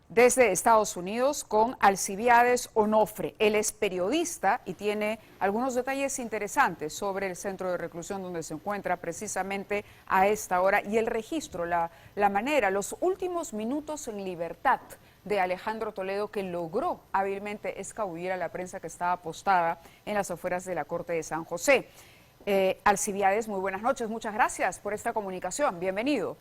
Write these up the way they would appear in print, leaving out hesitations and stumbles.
desde Estados Unidos con Alcibiades Onofre. Él es periodista y tiene algunos detalles interesantes sobre el centro de reclusión donde se encuentra precisamente a esta hora y el registro, la manera, los últimos minutos en libertad de Alejandro Toledo, que logró hábilmente escabullir a la prensa que estaba apostada en las afueras de la Corte de San José. Alcibiades, muy buenas noches, muchas gracias por esta comunicación, bienvenido.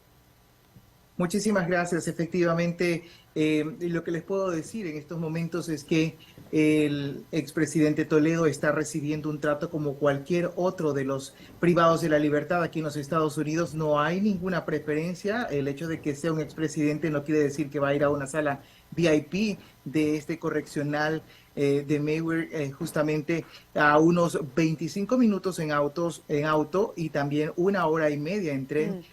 Muchísimas gracias. Efectivamente, lo que les puedo decir en estos momentos es que el expresidente Toledo está recibiendo un trato como cualquier otro de los privados de la libertad aquí en los Estados Unidos. No hay ninguna preferencia. El hecho de que sea un expresidente no quiere decir que va a ir a una sala VIP de este correccional de Mayweather, justamente a unos 25 minutos en auto y también 1 hora y media en tren.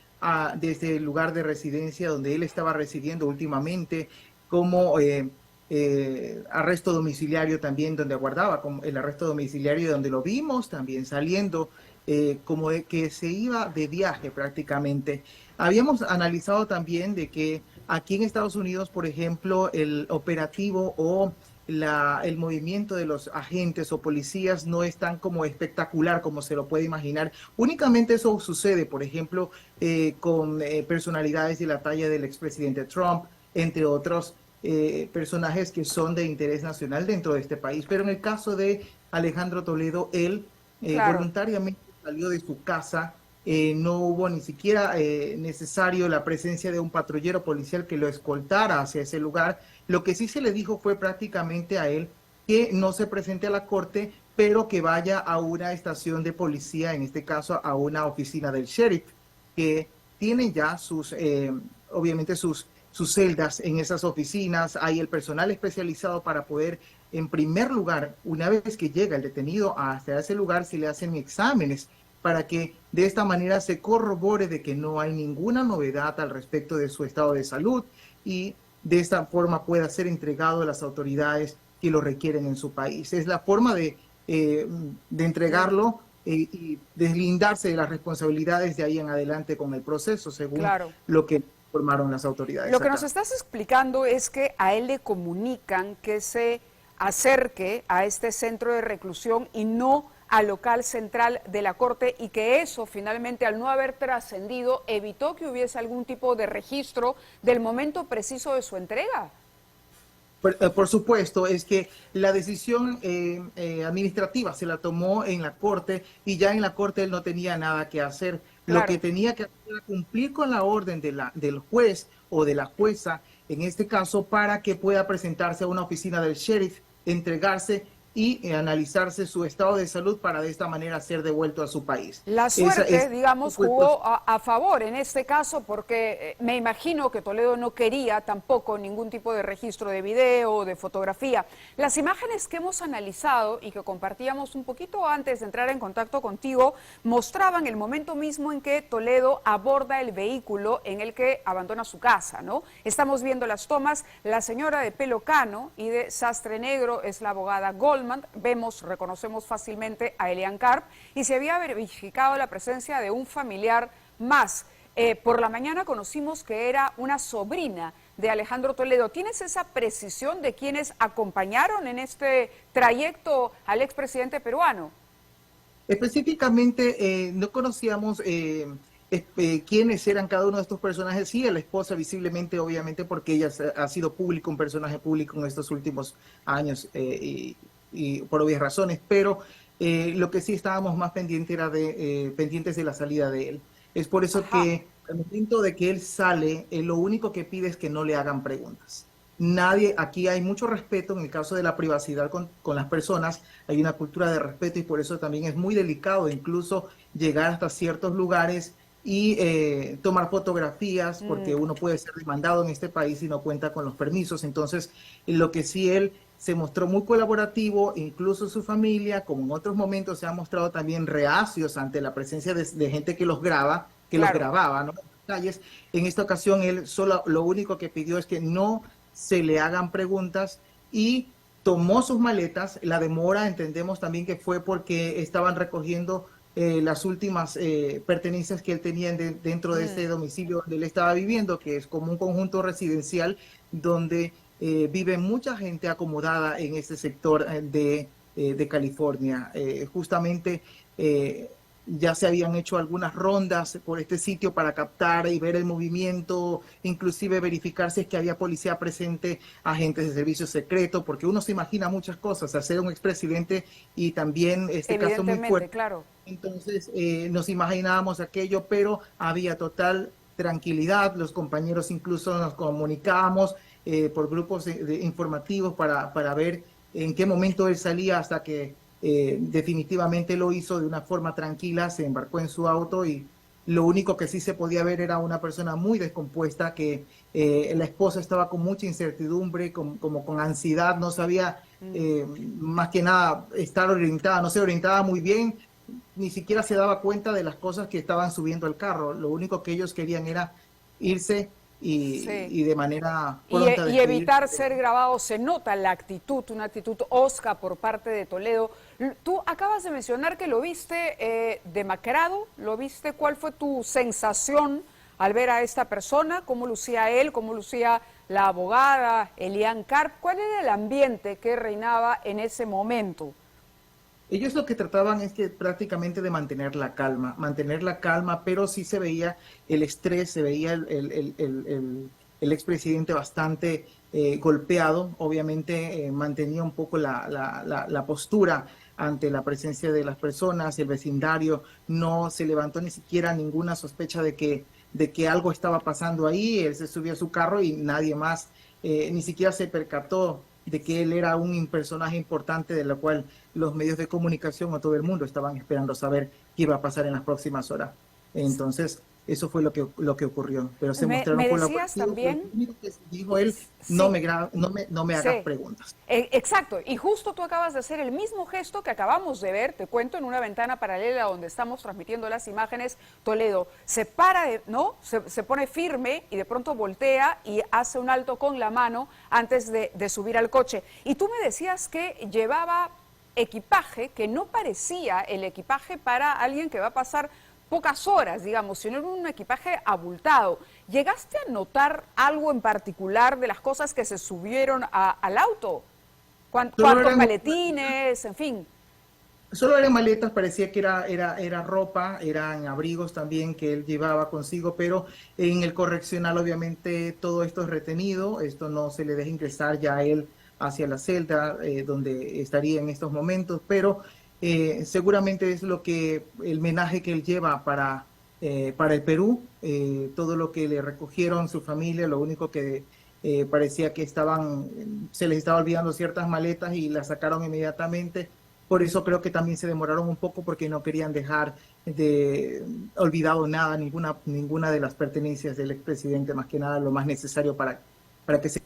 Desde el lugar de residencia donde él estaba residiendo últimamente, como arresto domiciliario también, donde aguardaba como el arresto domiciliario, donde lo vimos también saliendo, como de que se iba de viaje prácticamente. Habíamos analizado también de que aquí en Estados Unidos, por ejemplo, el operativo o el movimiento de los agentes o policías no es tan como espectacular como se lo puede imaginar. Únicamente eso sucede, por ejemplo, con personalidades de la talla del expresidente Trump, entre otros personajes que son de interés nacional dentro de este país. Pero en el caso de Alejandro Toledo, él voluntariamente salió de su casa. No hubo ni siquiera necesario la presencia de un patrullero policial que lo escoltara hacia ese lugar. Lo que sí se le dijo fue prácticamente a él que no se presente a la corte, pero que vaya a una estación de policía, en este caso a una oficina del sheriff, que tienen ya obviamente sus celdas en esas oficinas. Hay el personal especializado para poder, en primer lugar, una vez que llega el detenido hasta ese lugar, se le hacen exámenes para que de esta manera se corrobore de que no hay ninguna novedad al respecto de su estado de salud y de esta forma pueda ser entregado a las autoridades que lo requieren en su país. Es la forma de entregarlo y deslindarse de las responsabilidades de ahí en adelante con el proceso, según lo que informaron las autoridades. Lo que nos estás explicando es que a él le comunican que se acerque a este centro de reclusión y no al local central de la Corte, y que eso finalmente, al no haber trascendido, evitó que hubiese algún tipo de registro del momento preciso de su entrega. Por supuesto, es que la decisión administrativa se la tomó en la Corte y ya en la Corte él no tenía nada que hacer. Lo que tenía que hacer era cumplir con la orden del juez o de la jueza, en este caso, para que pueda presentarse a una oficina del sheriff, entregarse y analizarse su estado de salud para de esta manera ser devuelto a su país. La suerte, digamos, jugó a favor en este caso, porque me imagino que Toledo no quería tampoco ningún tipo de registro de video o de fotografía. Las imágenes que hemos analizado y que compartíamos un poquito antes de entrar en contacto contigo mostraban el momento mismo en que Toledo aborda el vehículo en el que abandona su casa, ¿no? Estamos viendo las tomas. La señora de pelo cano y de sastre negro es la abogada Goldman. Reconocemos fácilmente a Elian Karp, y se había verificado la presencia de un familiar más. Por la mañana conocimos que era una sobrina de Alejandro Toledo. ¿Tienes esa precisión de quiénes acompañaron en este trayecto al expresidente peruano? Específicamente no conocíamos quiénes eran cada uno de estos personajes. Sí, a la esposa visiblemente, obviamente, porque ella ha sido público, un personaje público en estos últimos años y por obvias razones, pero lo que sí estábamos más pendientes era pendientes de la salida de él. Es por eso que al momento de que él sale, lo único que pide es que no le hagan preguntas. Aquí hay mucho respeto en el caso de la privacidad con las personas, hay una cultura de respeto y por eso también es muy delicado incluso llegar hasta ciertos lugares y tomar fotografías, porque uno puede ser demandado en este país si no cuenta con los permisos. Entonces, lo que sí él se mostró muy colaborativo, incluso su familia, como en otros momentos se ha mostrado también reacios ante la presencia de gente que los graba, los grababa, ¿no? En las calles. En esta ocasión él solo lo único que pidió es que no se le hagan preguntas y tomó sus maletas. La demora entendemos también que fue porque estaban recogiendo las últimas pertenencias que él tenía dentro de este domicilio donde él estaba viviendo, que es como un conjunto residencial donde vive mucha gente acomodada en este sector de California. Justamente ya se habían hecho algunas rondas por este sitio para captar y ver el movimiento, inclusive verificar si es que había policía presente, agentes de servicio secreto, porque uno se imagina muchas cosas, al ser un expresidente y también este caso muy fuerte. Claro. Entonces nos imaginábamos aquello, pero había total tranquilidad, los compañeros incluso nos comunicábamos por grupos informativos para ver en qué momento él salía hasta que definitivamente lo hizo de una forma tranquila, se embarcó en su auto y lo único que sí se podía ver era una persona muy descompuesta, que la esposa estaba con mucha incertidumbre, como con ansiedad, no sabía más que nada estar orientada, no se orientaba muy bien, ni siquiera se daba cuenta de las cosas que estaban subiendo al carro. Lo único que ellos querían era irse y de manera pronta y evitar ser grabados. Se nota la actitud, una actitud hosca por parte de Toledo. Tú acabas de mencionar que lo viste demacrado, ¿lo viste? ¿Cuál fue tu sensación al ver a esta persona? ¿Cómo lucía él? ¿Cómo lucía la abogada Elian Karp? ¿Cuál era el ambiente que reinaba en ese momento? Ellos lo que trataban es que prácticamente de mantener la calma, pero sí se veía el estrés, se veía el expresidente bastante golpeado. Obviamente mantenía un poco la postura ante la presencia de las personas, el vecindario no se levantó ni siquiera ninguna sospecha de que algo estaba pasando ahí. Él se subió a su carro y nadie más ni siquiera se percató de que él era un personaje importante de lo cual los medios de comunicación o todo el mundo estaban esperando saber qué iba a pasar en las próximas horas. Entonces, eso fue lo que ocurrió. Pero se mostraron colaborativos. También, lo único que dijo él, sí, no me hagas preguntas. Exacto, y justo tú acabas de hacer el mismo gesto que acabamos de ver, te cuento, en una ventana paralela donde estamos transmitiendo las imágenes. Toledo se para, ¿no? Se pone firme y de pronto voltea y hace un alto con la mano antes de subir al coche. Y tú me decías que llevaba equipaje que no parecía el equipaje para alguien que va a pasar pocas horas, digamos, sino en un equipaje abultado. ¿Llegaste a notar algo en particular de las cosas que se subieron al auto? ¿Cuántos maletines, en fin? Solo eran maletas, parecía que era ropa, eran abrigos también que él llevaba consigo, pero en el correccional obviamente todo esto es retenido, esto no se le deja ingresar ya a él hacia la celda donde estaría en estos momentos, pero seguramente es el menaje que él lleva para el Perú, todo lo que le recogieron su familia, lo único que parecía que se les estaba olvidando ciertas maletas y las sacaron inmediatamente. Por eso creo que también se demoraron un poco porque no querían dejar olvidado nada, ninguna de las pertenencias del expresidente, más que nada lo más necesario para que se...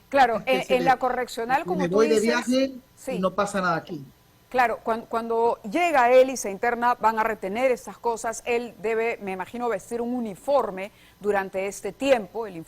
Claro, en la correccional, como tú dices... Me voy de viaje, sí. No pasa nada aquí. Claro, cuando llega él y se interna, van a retener estas cosas. Él debe, me imagino, vestir un uniforme durante este tiempo, el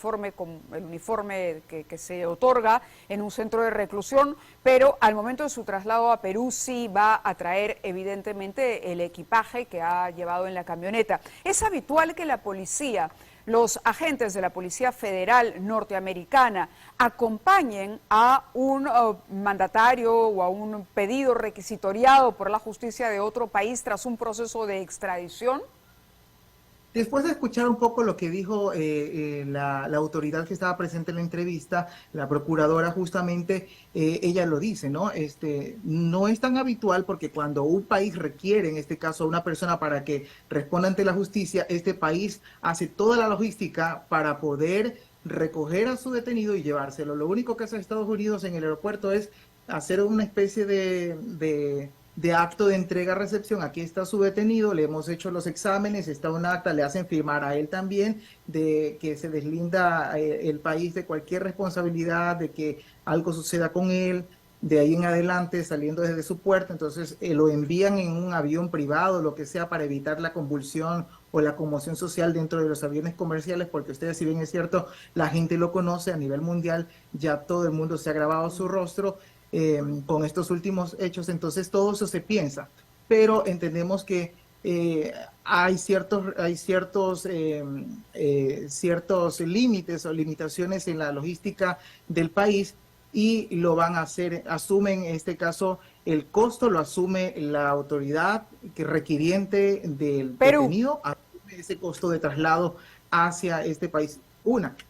uniforme que se otorga en un centro de reclusión, pero al momento de su traslado a Perú sí va a traer evidentemente el equipaje que ha llevado en la camioneta. Es habitual que la policía, los agentes de la Policía Federal norteamericana, acompañen a un mandatario o a un pedido requisitoriado por la justicia de otro país tras un proceso de extradición? Después de escuchar un poco lo que dijo la autoridad que estaba presente en la entrevista, la procuradora justamente, ella lo dice, ¿no? No es tan habitual porque cuando un país requiere, en este caso, a una persona para que responda ante la justicia, este país hace toda la logística para poder recoger a su detenido y llevárselo. Lo único que hace Estados Unidos en el aeropuerto es hacer una especie de acto de entrega-recepción. Aquí está su detenido, le hemos hecho los exámenes, está un acta, le hacen firmar a él también de que se deslinda el país de cualquier responsabilidad, de que algo suceda con él, de ahí en adelante saliendo desde su puerta. Entonces lo envían en un avión privado, lo que sea, para evitar la convulsión o la conmoción social dentro de los aviones comerciales, porque ustedes, si bien es cierto, la gente lo conoce a nivel mundial, ya todo el mundo se ha grabado su rostro con estos últimos hechos, entonces todo eso se piensa, pero entendemos que ciertos límites o limitaciones en la logística del país y lo van a hacer, asumen en este caso el costo, lo asume la autoridad que requiriente del Perú. detenido, asume ese costo de traslado hacia este país.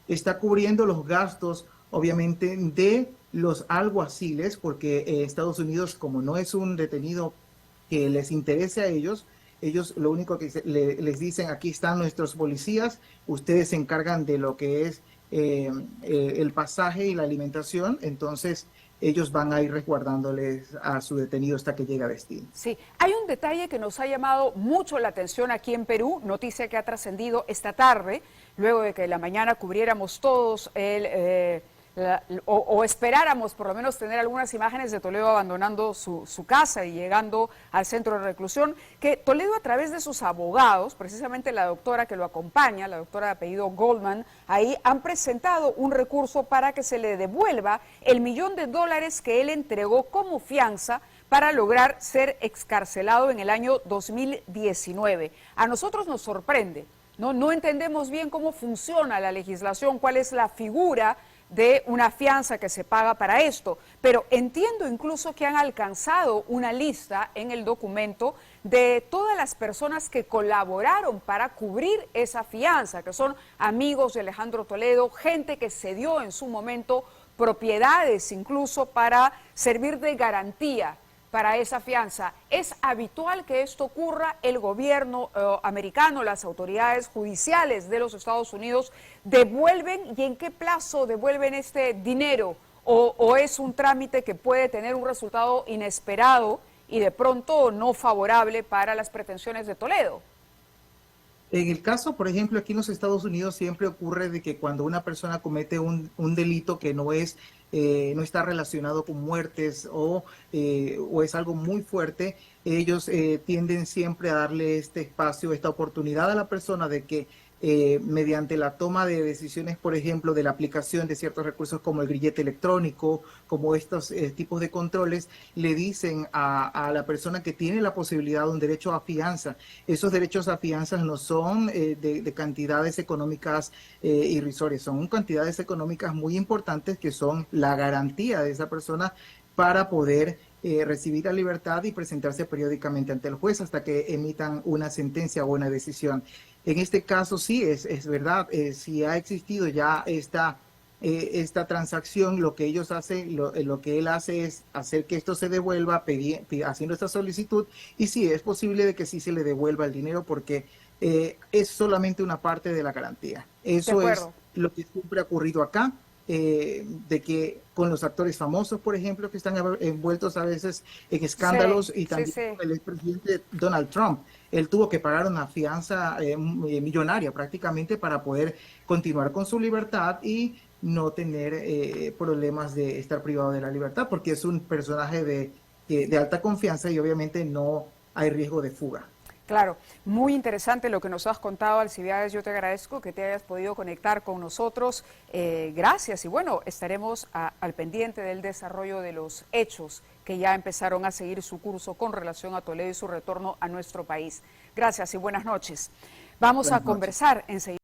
Está cubriendo los gastos, obviamente, de los alguaciles, porque Estados Unidos, como no es un detenido que les interese a ellos lo único que les dicen, aquí están nuestros policías, ustedes se encargan de lo que es el pasaje y la alimentación, entonces ellos van a ir resguardándoles a su detenido hasta que llegue a destino. Sí, hay un detalle que nos ha llamado mucho la atención aquí en Perú, noticia que ha trascendido esta tarde, luego de que en la mañana cubriéramos todos o esperáramos por lo menos tener algunas imágenes de Toledo abandonando su casa y llegando al centro de reclusión, que Toledo a través de sus abogados, precisamente la doctora que lo acompaña, la doctora de apellido Goldman, ahí han presentado un recurso para que se le devuelva el $1.000.000 que él entregó como fianza para lograr ser excarcelado en el año 2019. A nosotros nos sorprende, no entendemos bien cómo funciona la legislación, cuál es la figura de una fianza que se paga para esto, pero entiendo incluso que han alcanzado una lista en el documento de todas las personas que colaboraron para cubrir esa fianza, que son amigos de Alejandro Toledo, gente que cedió en su momento propiedades incluso para servir de garantía para esa fianza. ¿Es habitual que esto ocurra? ¿El gobierno americano, las autoridades judiciales de los Estados Unidos devuelven y en qué plazo devuelven este dinero? ¿O es un trámite que puede tener un resultado inesperado y de pronto no favorable para las pretensiones de Toledo? En el caso, por ejemplo, aquí en los Estados Unidos siempre ocurre de que cuando una persona comete un delito que no está relacionado con muertes o es algo muy fuerte, ellos tienden siempre a darle este espacio, esta oportunidad a la persona de que mediante la toma de decisiones, por ejemplo, de la aplicación de ciertos recursos como el grillete electrónico, como estos tipos de controles, le dicen a la persona que tiene la posibilidad de un derecho a fianza. Esos derechos a fianza no son de cantidades económicas irrisorias, son cantidades económicas muy importantes que son la garantía de esa persona para poder recibir la libertad y presentarse periódicamente ante el juez hasta que emitan una sentencia o una decisión. En este caso sí, es verdad, si ha existido ya esta transacción, lo que ellos hacen, lo que él hace es hacer que esto se devuelva haciendo esta solicitud, y sí, es posible de que sí se le devuelva el dinero porque es solamente una parte de la garantía. Eso es lo que siempre ha ocurrido acá. De que con los actores famosos, por ejemplo, que están envueltos a veces en escándalos, y también el expresidente Donald Trump, él tuvo que pagar una fianza millonaria prácticamente para poder continuar con su libertad y no tener problemas de estar privado de la libertad, porque es un personaje de alta confianza y obviamente no hay riesgo de fuga. Claro, muy interesante lo que nos has contado, Alcibiades. Yo te agradezco que te hayas podido conectar con nosotros. Gracias y bueno, estaremos al pendiente del desarrollo de los hechos que ya empezaron a seguir su curso con relación a Toledo y su retorno a nuestro país. Gracias y buenas noches. Vamos a conversar enseguida.